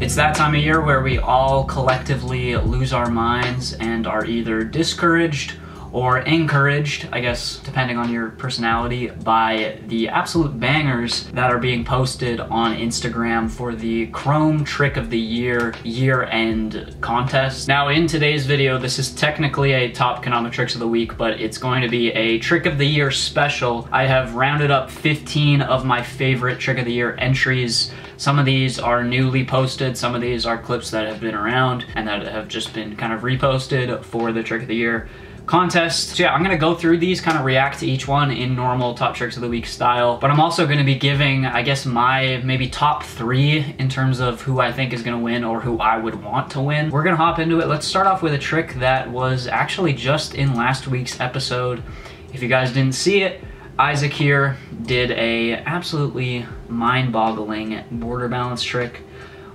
It's that time of year where we all collectively lose our minds and are either discouraged or encouraged, I guess, depending on your personality, by the absolute bangers that are being posted on Instagram for the Krom Trick of the Year year-end contest. Now, in today's video, this is technically a top Kendama Tricks of the Week, but it's going to be a Trick of the Year special. I have rounded up 15 of my favorite Trick of the Year entries. Some of these are newly posted, some of these are clips that have been around and that have just been kind of reposted for the Trick of the Year contest. So yeah, I'm gonna go through these, kind of react to each one in normal Top Tricks of the Week style, but I'm also gonna be giving, I guess, my maybe top 3 in terms of who I think is gonna win or who I would want to win. We're gonna hop into it. Let's start off with a trick that was actually just in last week's episode. If you guys didn't see it, Isaac here did a absolutely mind-boggling border balance trick.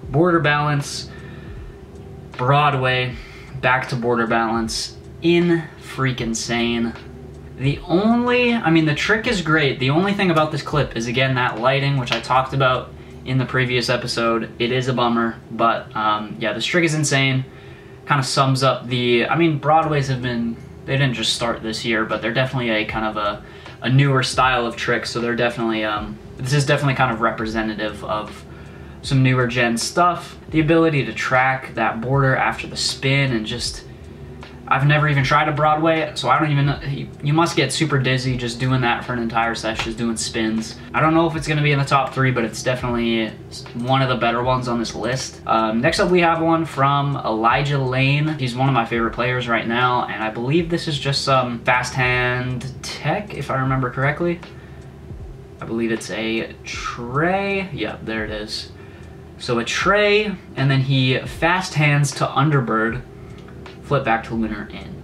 Border balance, Broadway, back to border balance, in freaking sane. The trick is great. The only thing about this clip is, again, that lighting, which I talked about in the previous episode. It is a bummer, but yeah, this trick is insane. Kind of sums up the, Broadways have been, they didn't just start this year, but they're definitely a kind of a newer style of tricks, so they're definitely, this is definitely kind of representative of some newer gen stuff. The ability to track that border after the spin and just, I've never even tried a Broadway, so I don't even know. You must get super dizzy just doing that for an entire session, just doing spins. I don't know if it's gonna be in the top 3, but it's definitely one of the better ones on this list. Next up, we have one from Elijah Lane. He's one of my favorite players right now, and I believe this is just some fast hand tech, if I remember correctly. I believe it's a tray. Yeah, there it is. So a tray, and then he fast hands to underbird, flip back to lunar in.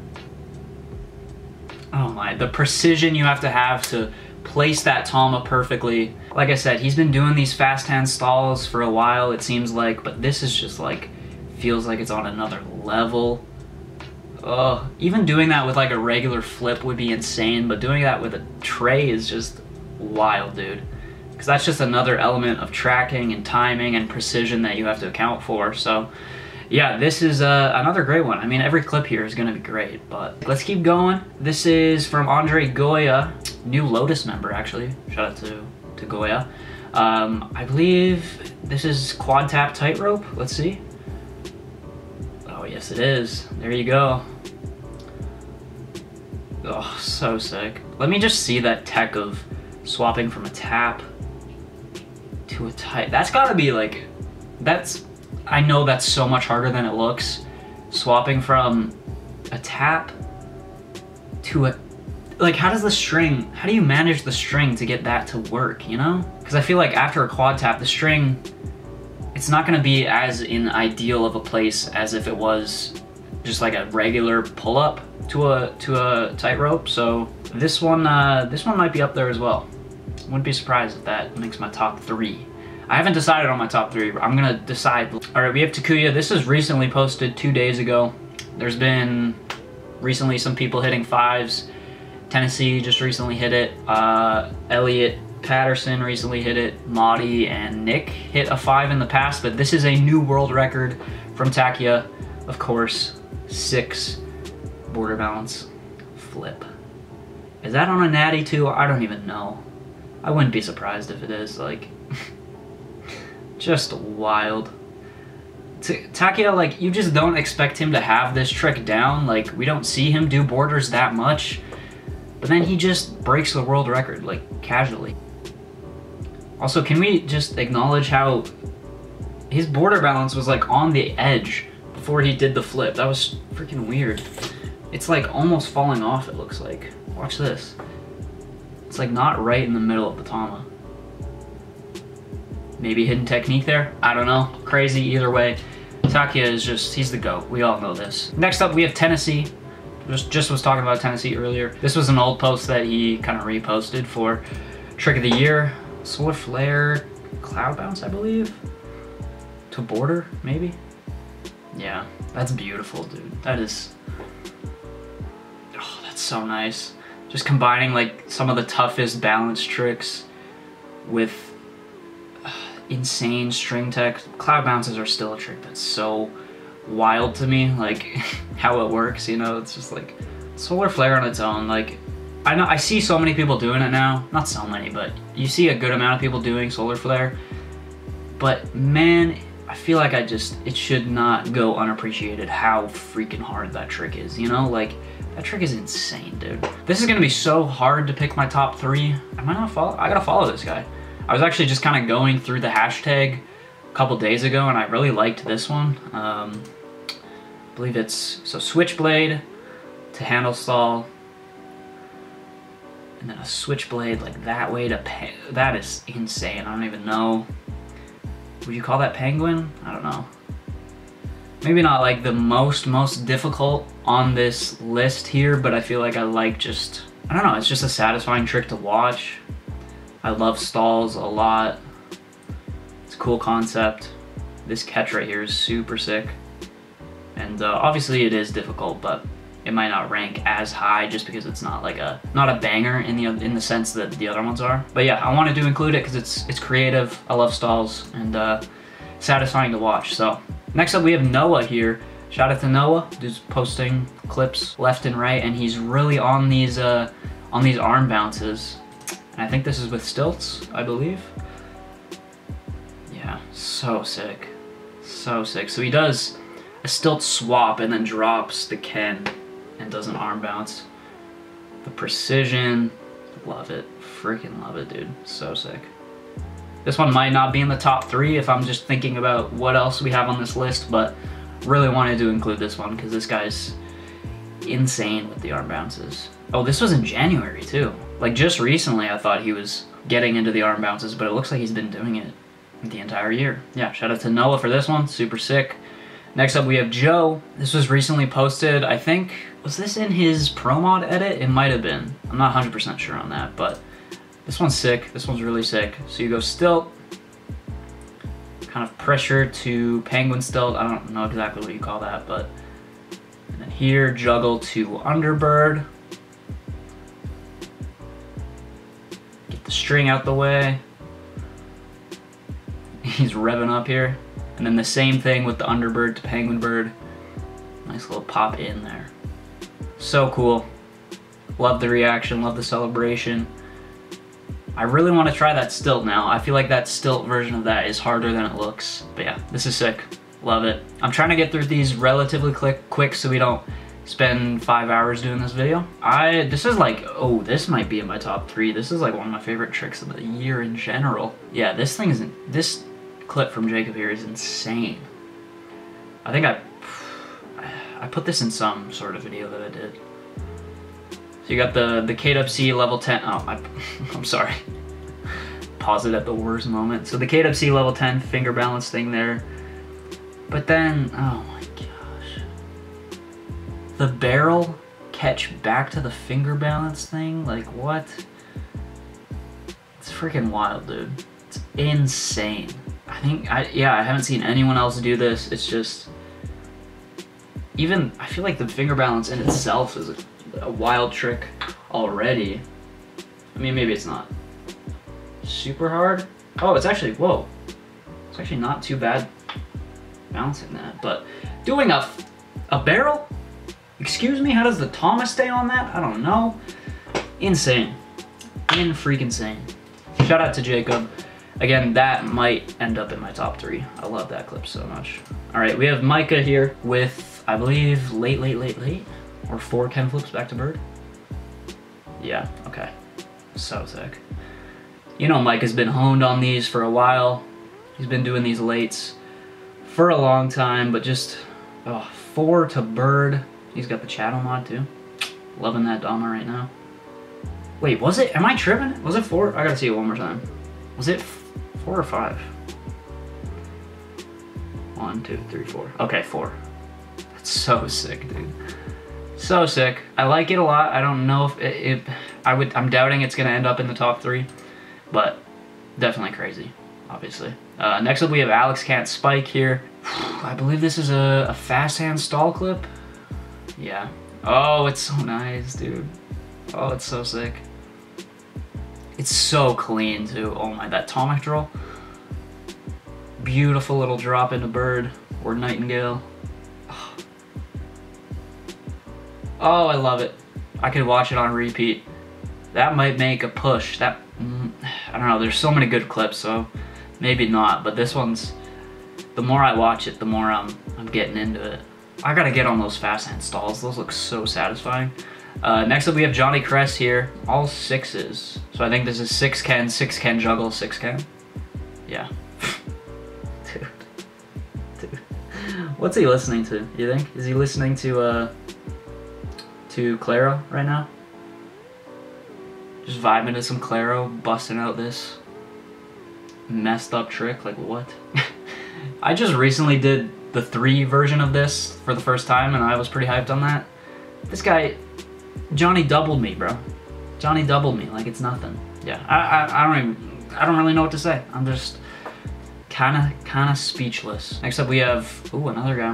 Oh my, the precision you have to place that Tama perfectly. Like I said, he's been doing these fast hand stalls for a while, it seems like, but this is just like, feels like it's on another level. Even doing that with like a regular flip would be insane, but doing that with a tray is just wild, dude. Because that's just another element of tracking and timing and precision that you have to account for, so yeah, this is another great one. Every clip here is gonna be great, but let's keep going. This is from Andre Goya, new Lotus member, actually. Shout out to Goya. I believe this is quad tap tightrope. Let's see. Oh, yes it is. There you go. Oh, so sick. Let me just see that tech of swapping from a tap to a tight. That's gotta be like, I know that's so much harder than it looks. Swapping from a tap to a, like, how do you manage the string to get that to work, you know? Because I feel like after a quad tap, the string, it's not gonna be as in ideal of a place as if it was just like a regular pull-up to a tightrope. So this one might be up there as well. Wouldn't be surprised if that makes my top 3. I haven't decided on my top 3, but I'm gonna decide. All right, we have Takia. This is recently posted 2 days ago. There's been recently some people hitting 5s. Tennessee just recently hit it. Elliot Patterson recently hit it. Maudie and Nick hit a 5 in the past, but this is a new world record from Takia. Of course, 6 border balance flip. Is that on a natty too? I don't even know. I wouldn't be surprised if it is, like, just wild. Takia, like, you just don't expect him to have this trick down. Like, we don't see him do borders that much, but then he just breaks the world record, like, casually. Also, can we just acknowledge how his border balance was, like, on the edge before he did the flip? That was freaking weird. It's, like, almost falling off, it looks like. Watch this. It's, like, not right in the middle of the Tama. Maybe hidden technique there? I don't know. Crazy either way. Takia is just, he's the GOAT. We all know this. Next up, we have Tennessee. Just was talking about Tennessee earlier. This was an old post that he kind of reposted for Trick of the Year. Solar Flare, Cloud Bounce, I believe. To border, maybe? Yeah, that's beautiful, dude. That is, oh, that's so nice. Just combining like some of the toughest balance tricks with insane string tech. Cloud bounces are still a trick that's so wild to me, like how it works, you know. It's just like solar flare on its own. Like I see so many people doing it now, not so many, but you see a good amount of people doing solar flare. But man, I feel like it should not go unappreciated how freaking hard that trick is, you know? Like, that trick is insane, dude. This is gonna be so hard to pick my top 3. I gotta follow this guy. I was actually just kind of going through the hashtag a couple days ago, and I really liked this one. I believe it's, so switchblade to handle stall, and then a switchblade like that way to that is insane. I don't even know. Would you call that penguin? I don't know. Maybe not like the most difficult on this list here, but I feel like I like just, I don't know, it's just a satisfying trick to watch. I love stalls a lot. It's a cool concept. This catch right here is super sick. And obviously it is difficult, but it might not rank as high just because it's not like not a banger in the sense that the other ones are. But yeah, I wanted to include it because it's creative. I love stalls and satisfying to watch. So next up we have Noah here. Shout out to Noah, who's posting clips left and right, and he's really on these arm bounces. And I think this is with stilts, I believe. Yeah, so sick, so sick. So he does a stilt swap and then drops the Ken and does an arm bounce. The precision, love it, freaking love it, dude, so sick. This one might not be in the top 3 if I'm just thinking about what else we have on this list, but really wanted to include this one because this guy's insane with the arm bounces. Oh, this was in January too. Like just recently I thought he was getting into the arm bounces, but it looks like he's been doing it the entire year. Yeah, shout out to Noah for this one, super sick. Next up we have Joe. This was recently posted, I think, was this in his pro mod edit? It might have been. I'm not 100% sure on that, but this one's sick. This one's really sick. So you go stilt, kind of pressure to penguin stilt. I don't know exactly what you call that, but and then here juggle to underbird. Get the string out the way. He's revving up here. And then the same thing with the underbird to penguin bird. Nice little pop in there. So cool. Love the reaction, love the celebration. I really want to try that stilt now. I feel like that stilt version of that is harder than it looks. But yeah, this is sick. Love it. I'm trying to get through these relatively quick so we don't spend 5 hours doing this video. This is like, oh, this might be in my top 3. This is like one of my favorite tricks of the year in general. Yeah, this clip from Jacob here is insane. I think I put this in some sort of video that I did. So you got the KWC level 10, oh, I'm sorry. Pause it at the worst moment. So the KWC level 10 finger balance thing there. But then, oh my gosh. The barrel catch back to the finger balance thing, like what? It's freaking wild, dude. It's insane. I haven't seen anyone else do this. It's just, I feel like the finger balance in itself is a wild trick already. I mean, maybe it's not super hard. Oh, it's actually, whoa. It's actually not too bad balancing that, but doing a barrel? Excuse me, how does the Thomas stay on that? I don't know. Insane. Freaking insane. Shout out to Jacob. Again, that might end up in my top 3. I love that clip so much. All right, we have Micah here with, I believe, late, or 4 Ken flips back to bird. Yeah, okay. So sick. You know Micah's been honed on these for a while. He's been doing these lates for a long time, but just, 4 to bird. He's got the channel mod too. Loving that Dama right now. Wait, was it, am I tripping? Was it 4? I gotta see it one more time. Was it 4 or 5? 1, 2, 3, 4. Okay, 4. That's so sick, dude. So sick. I like it a lot. I don't know if I'm doubting it's gonna end up in the top 3, but definitely crazy, obviously. Next up we have Alex Can't Spike here. I believe this is a fast hand stall clip. Yeah. Oh, it's so nice, dude. Oh, it's so sick. It's so clean too. Oh my, that atomic drill. beautiful little drop into bird or nightingale. Oh, I love it. I could watch it on repeat. That might make a push. I don't know, there's so many good clips, so maybe not, but this one's, the more I watch it, the more I'm getting into it. I gotta get on those fast hand stalls. Those look so satisfying. Next up we have Johnny Cress here, all sixes. So I think this is 6 Ken juggle, 6 Ken. Yeah. Dude. What's he listening to, you think? Is he listening to Claro right now? Just vibing to some Claro, busting out this messed up trick, like what? I just recently did the 3 version of this for the first time and I was pretty hyped on that. This guy, Johnny doubled me, bro. Johnny doubled me like it's nothing. Yeah, I don't really know what to say. I'm just kinda speechless. Next up we have, ooh, another guy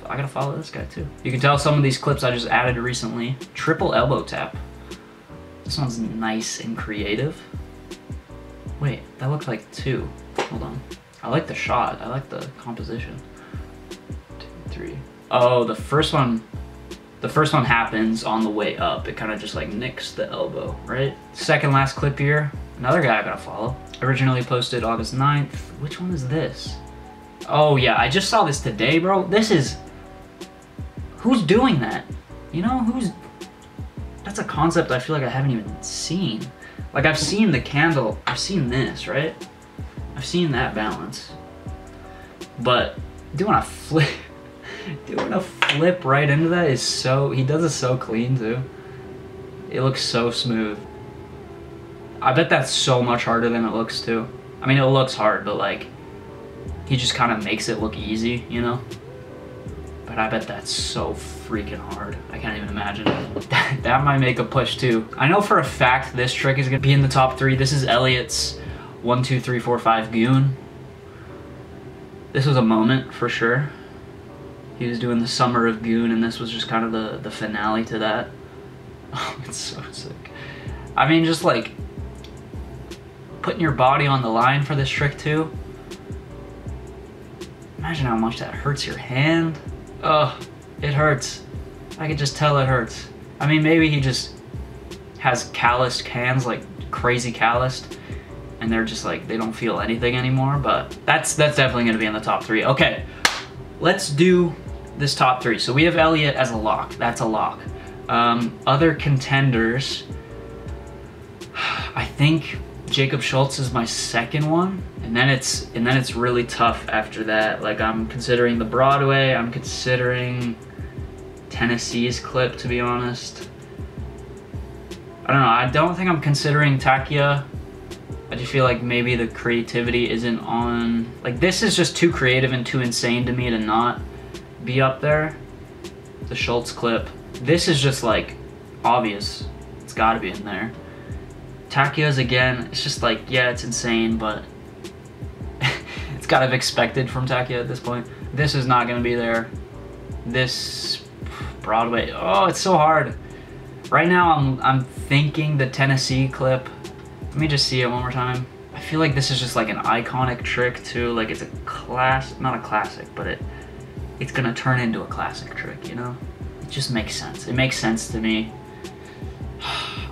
I gotta follow this guy too. You can tell some of these clips I just added recently. Triple elbow tap. This one's nice and creative. Wait, that looked like 2. Hold on. I like the shot. I like the composition. 2, 3. Oh, the first one happens on the way up. It kind of just like nicks the elbow, right? Second last clip here. Another guy I gotta follow. Originally posted August 9th. Which one is this? Oh yeah, I just saw this today, bro. This is... Who's doing that? You know, who's... That's a concept I feel like I haven't even seen. Like I've seen the candle, I've seen this, right? I've seen that balance. But doing a flip, doing a flip right into that is so, he does it so clean too. It looks so smooth. I bet that's so much harder than it looks too. I mean, it looks hard, but like, he just kind of makes it look easy, you know? But I bet that's so freaking hard. I can't even imagine. That might make a push too. I know for a fact this trick is gonna be in the top 3. This is Elliots 1, 2, 3, 4, 5 Goon. This was a moment for sure. He was doing the Summer of Goon and this was just kind of the finale to that. Oh, it's so sick. I mean, just like putting your body on the line for this trick too. Imagine how much that hurts your hand. Ugh, it hurts. I could just tell it hurts. I mean, maybe he just has calloused hands, like crazy calloused, and they're just like, they don't feel anything anymore, but that's definitely gonna be in the top 3. Okay, let's do this top 3. So we have Elliot as a lock, that's a lock. Other contenders, I think Jacob Schultz is my second one, and then it's really tough after that. Like I'm considering the Broadway, I'm considering Tennessee's clip, to be honest. I don't know, I don't think I'm considering Takia. I just feel like maybe the creativity isn't on, like this is just too creative and too insane to me to not be up there. The Schultz clip. This is just like obvious, it's gotta be in there. Takia's again, it's just like, yeah, it's insane, but it's kind of expected from Takia at this point. This is not gonna be there. This Broadway, oh, it's so hard. Right now I'm thinking the Tennessee clip. Let me just see it one more time. I feel like this is just like an iconic trick too. Like it's a not a classic, but it's gonna turn into a classic trick, you know? It just makes sense. It makes sense to me.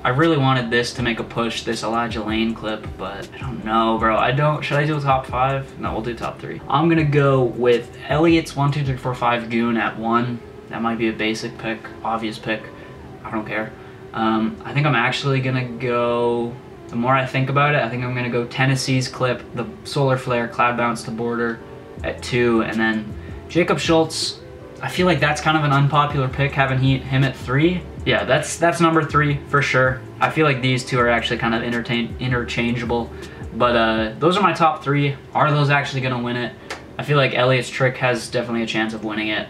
I really wanted this to make a push, this Elijah Lane clip, but I don't know, bro. Should I do a top 5? No, we'll do top 3. I'm gonna go with Elliots 1, 2, 3, 4, 5 Goon at 1. That might be a basic pick, obvious pick. I don't care. I think I'm actually gonna go, the more I think about it, I think I'm gonna go Tennessee's clip, the Solar Flare, Cloud Bounce to Border at 2, and then Jacob Schultz. I feel like that's kind of an unpopular pick, having him at 3. Yeah, that's number 3 for sure. I feel like these two are actually kind of interchangeable. But those are my top 3. Are those actually gonna win it? I feel like Elliott's trick has definitely a chance of winning it.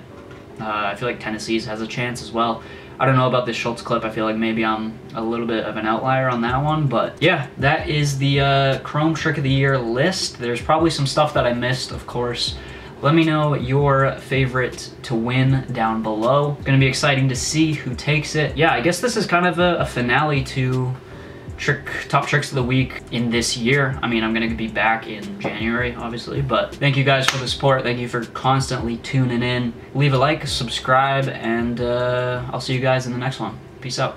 I feel like Tennessee's has a chance as well. I don't know about this Schultz clip. I feel like maybe I'm a little bit of an outlier on that one. But yeah, that is the Chrome Trick of the Year list. There's probably some stuff that I missed, of course. Let me know your favorite to win down below. It's gonna be exciting to see who takes it. Yeah, I guess this is kind of a finale to top tricks of the week in this year. I mean, I'm gonna be back in January, obviously, but thank you guys for the support. Thank you for constantly tuning in. Leave a like, subscribe, and I'll see you guys in the next one. Peace out.